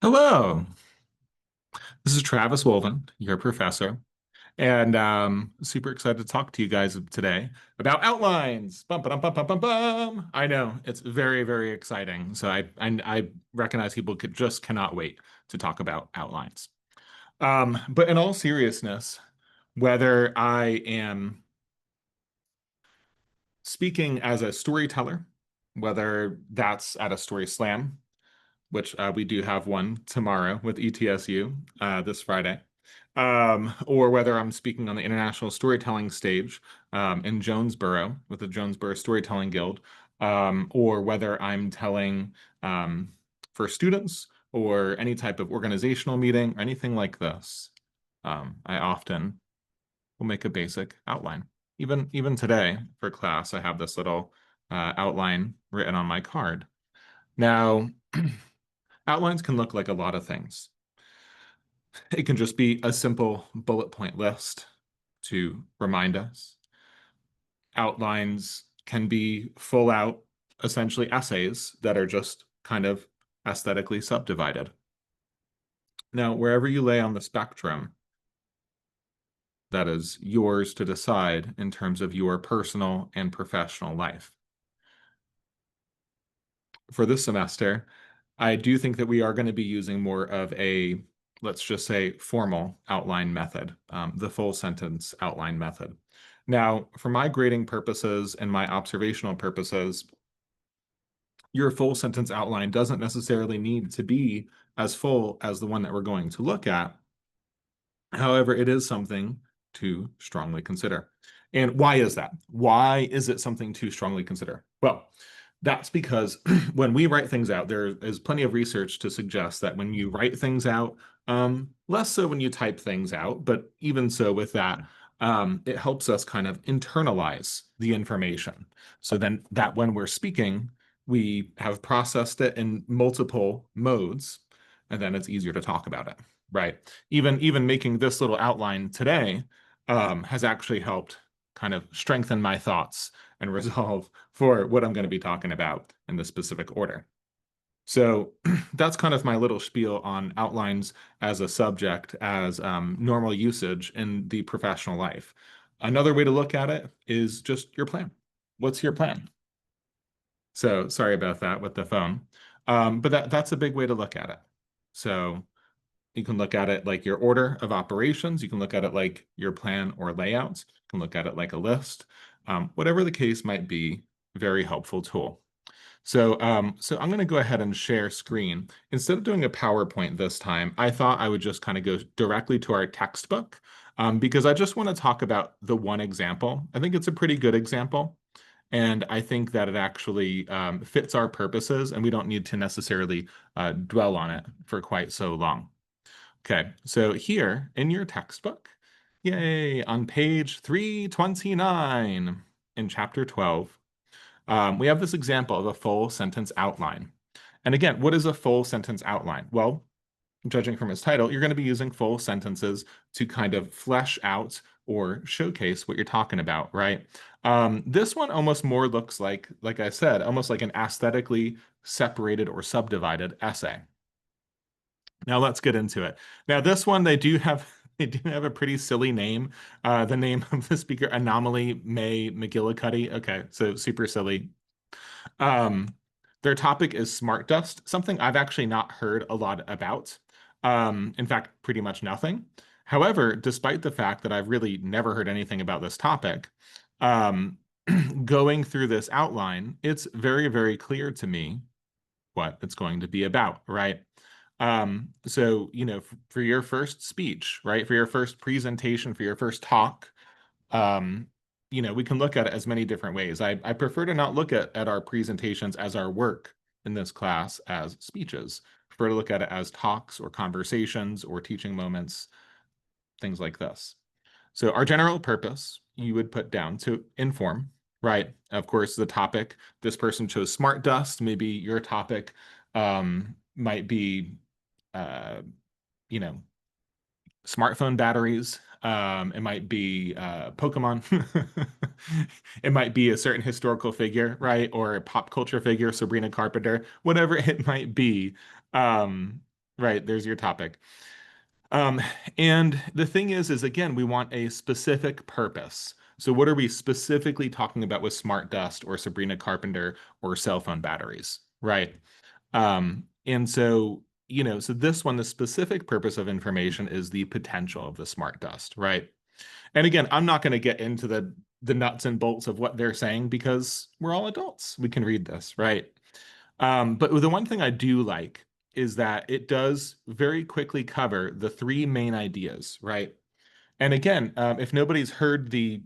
Hello, this is Travis Wolven, your professor, and super excited to talk to you guys today about outlines. Bum, ba-dum, bum, bum, bum, bum. I know it's very, very exciting. So I recognize people just cannot wait to talk about outlines. But in all seriousness, whether I am speaking as a storyteller, whether that's at a story slam, which we do have one tomorrow with ETSU this Friday, or whether I'm speaking on the International Storytelling stage in Jonesboro with the Jonesboro Storytelling Guild, or whether I'm telling for students or any type of organizational meeting or anything like this. I often will make a basic outline. Even today for class, I have this little outline written on my card. Now, outlines can look like a lot of things. It can just be a simple bullet point list to remind us. Outlines can be full out, essentially essays that are just kind of aesthetically subdivided. Now, wherever you lay on the spectrum, that is yours to decide in terms of your personal and professional life. For this semester, I do think that we are going to be using more of a, let's just say, formal outline method, the full sentence outline method. Now, for my grading purposes and my observational purposes, your full sentence outline doesn't necessarily need to be as full as the one that we're going to look at. However, it is something to strongly consider. And why is that? Why is it something to strongly consider? Well, that's because when we write things out, there is plenty of research to suggest that when you write things out, less so when you type things out, but even so with that, it helps us kind of internalize the information. So then that when we're speaking, we have processed it in multiple modes, and then it's easier to talk about it, right? Even making this little outline today has actually helped kind of strengthen my thoughts and resolve for what I'm going to be talking about in the specific order. So that's kind of my little spiel on outlines as a subject, as normal usage in the professional life. Another way to look at it is just your plan. What's your plan? So sorry about that with the phone. But that's a big way to look at it. So you can look at it like your order of operations. You can look at it like your plan or layouts. You can look at it like a list. Whatever the case might be, very helpful tool. So I'm going to go ahead and share screen. Instead of doing a PowerPoint this time, I thought I would just kind of go directly to our textbook because I just want to talk about the one example. I think it's a pretty good example. And I think that it actually fits our purposes, and we don't need to necessarily dwell on it for quite so long. Okay, so here in your textbook, yay, on page 329 in chapter 12, we have this example of a full sentence outline. And again, what is a full sentence outline? Well, judging from its title, you're going to be using full sentences to kind of flesh out or showcase what you're talking about, right? This one almost more looks like I said, almost like an aesthetically separated or subdivided essay. Now let's get into it. Now this one they do have they do have a pretty silly name. The name of the speaker, Anomaly May McGillicuddy. Okay, so super silly. Um, their topic is smart dust, something I've actually not heard a lot about. In fact, pretty much nothing. However, despite the fact that I've really never heard anything about this topic, um, going through this outline, it's very, very clear to me what it's going to be about, right? So, for your first speech, right, for your first presentation, for your first talk, um, we can look at it as many different ways. I prefer to not look at our presentations as our work in this class as speeches. I prefer to look at it as talks or conversations or teaching moments, things like this. So our general purpose, you would put down to inform, right? Of course, the topic, this person chose smart dust. Maybe your topic might be, uh, you know, smartphone batteries. It might be Pokemon. It might be a certain historical figure, right? Or a pop culture figure, Sabrina Carpenter, whatever it might be. Um, right? There's your topic. Um, and the thing is again, we want a specific purpose. So what are we specifically talking about with smart dust or Sabrina Carpenter or cell phone batteries, right? And so, so this one, the specific purpose of information is the potential of the smart dust, right? And again, I'm not going to get into the nuts and bolts of what they're saying because we're all adults. We can read this, right? But the one thing I do like is that it does very quickly cover the three main ideas, right? And again, if nobody's heard the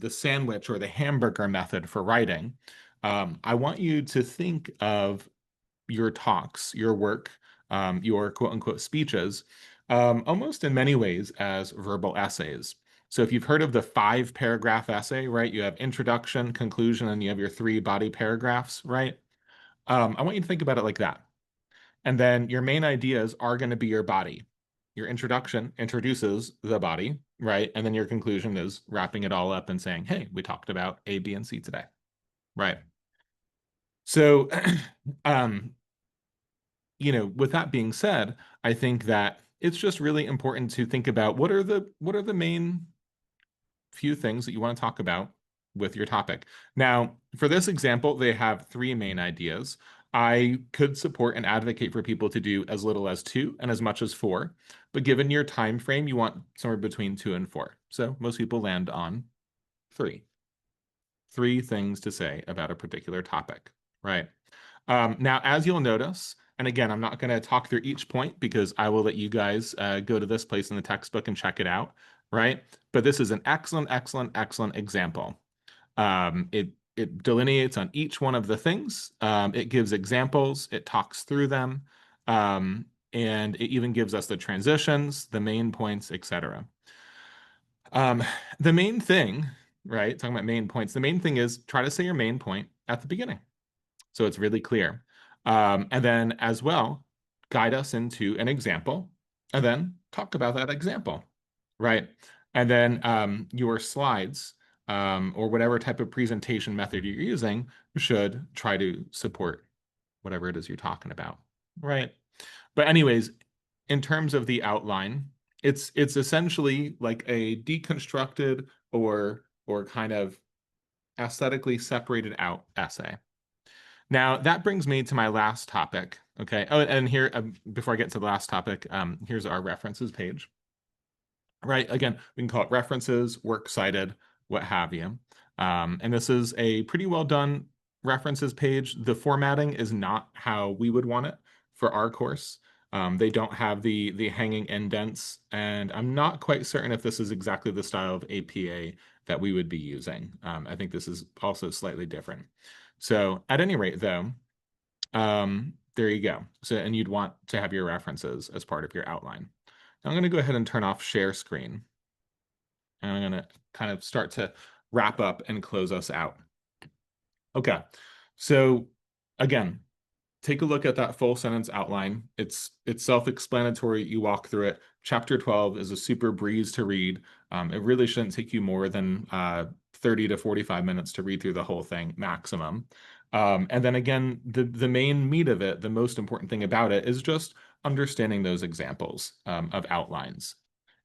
sandwich or the hamburger method for writing, I want you to think of your talks, your work, your quote unquote speeches, almost in many ways as verbal essays. So if you've heard of the 5 paragraph essay, right, you have introduction, conclusion, and you have your 3 body paragraphs, right? I want you to think about it like that. And then your main ideas are going to be your body. Your introduction introduces the body, right? And then your conclusion is wrapping it all up and saying, hey, we talked about A, B, and C today, right? So, um, with that being said, I think that it's just really important to think about what are the main few things that you want to talk about with your topic. Now, for this example, they have 3 main ideas. I could support and advocate for people to do as little as 2 and as much as 4, but given your time frame, you want somewhere between 2 and 4. So most people land on 3. 3 things to say about a particular topic, right? Now, as you'll notice, and again, I'm not going to talk through each point because I will let you guys go to this place in the textbook and check it out, right? But this is an excellent, excellent, excellent example. It delineates on each one of the things. It gives examples. It talks through them, and it even gives us the transitions, the main points, etc. Um, the main thing, right? Talking about main points. The main thing is try to say your main point at the beginning so it's really clear. And then as well, guide us into an example and then talk about that example, right? And then your slides or whatever type of presentation method you're using should try to support whatever it is you're talking about, right? But anyways, in terms of the outline, it's essentially like a deconstructed or kind of aesthetically separated out essay. Now, that brings me to my last topic. Okay. Oh, and here, before I get to the last topic, here's our references page. Right. Again, we can call it references, works cited, what have you. And this is a pretty well done references page. The formatting is not how we would want it for our course. They don't have the hanging indents, and I'm not quite certain if this is exactly the style of APA that we would be using. I think this is also slightly different. So at any rate, though, there you go. So, and you'd want to have your references as part of your outline. Now I'm going to go ahead and turn off share screen. And I'm going to kind of start to wrap up and close us out. Okay. So again, take a look at that full sentence outline. It's self-explanatory. You walk through it. Chapter 12 is a super breeze to read. It really shouldn't take you more than 30 to 45 minutes to read through the whole thing maximum. And then again, the main meat of it, the most important thing about it is just understanding those examples of outlines.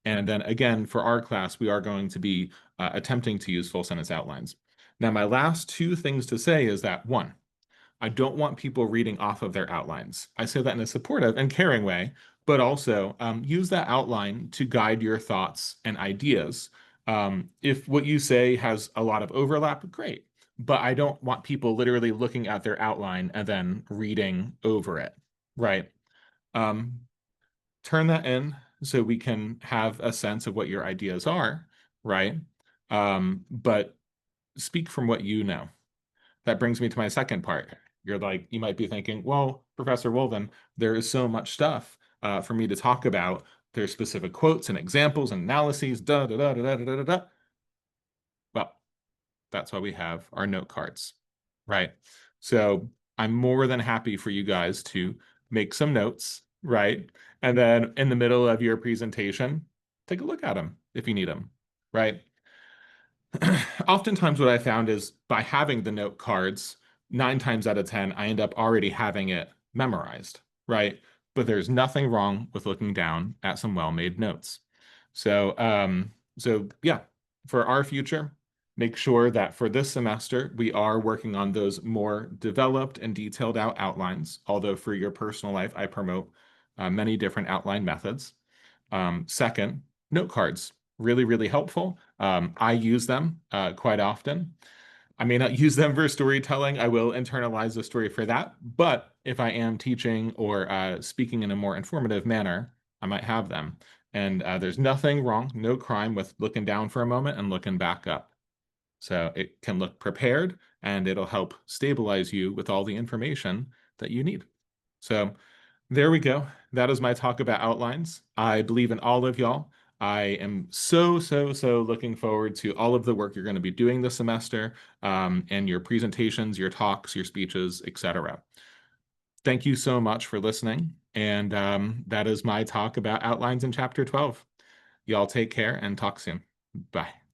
And then again, for our class, we are going to be attempting to use full sentence outlines. Now, my last 2 things to say is that 1, I don't want people reading off of their outlines. I say that in a supportive and caring way, but also use that outline to guide your thoughts and ideas. If what you say has a lot of overlap, great. But I don't want people literally looking at their outline and then reading over it, right? Um, Turn that in so we can have a sense of what your ideas are, right? But speak from what you know. That brings me to my second part. You might be thinking, well, Professor Wolven, there is so much stuff for me to talk about. There's specific quotes and examples and analyses, da da da da da da da da. Well, that's why we have our note cards, right? So I'm more than happy for you guys to make some notes, right? And then in the middle of your presentation, take a look at them if you need them, right? Oftentimes what I found is by having the note cards, 9 times out of 10, I end up already having it memorized, right? but there's nothing wrong with looking down at some well-made notes. So yeah, for our future, make sure that for this semester, we are working on those more developed and detailed out outlines. Although for your personal life, I promote many different outline methods. Second, note cards, really, really helpful. I use them quite often. I may not use them for storytelling. I will internalize the story for that. But if I am teaching or speaking in a more informative manner, I might have them. And there's nothing wrong, no crime with looking down for a moment and looking back up. So it can look prepared and it'll help stabilize you with all the information that you need. So there we go. That is my talk about outlines. I believe in all of y'all. I am so, so, so looking forward to all of the work you're going to be doing this semester, and your presentations, your talks, your speeches, etc. Thank you so much for listening. And that is my talk about outlines in chapter 12. Y'all take care and talk soon. Bye.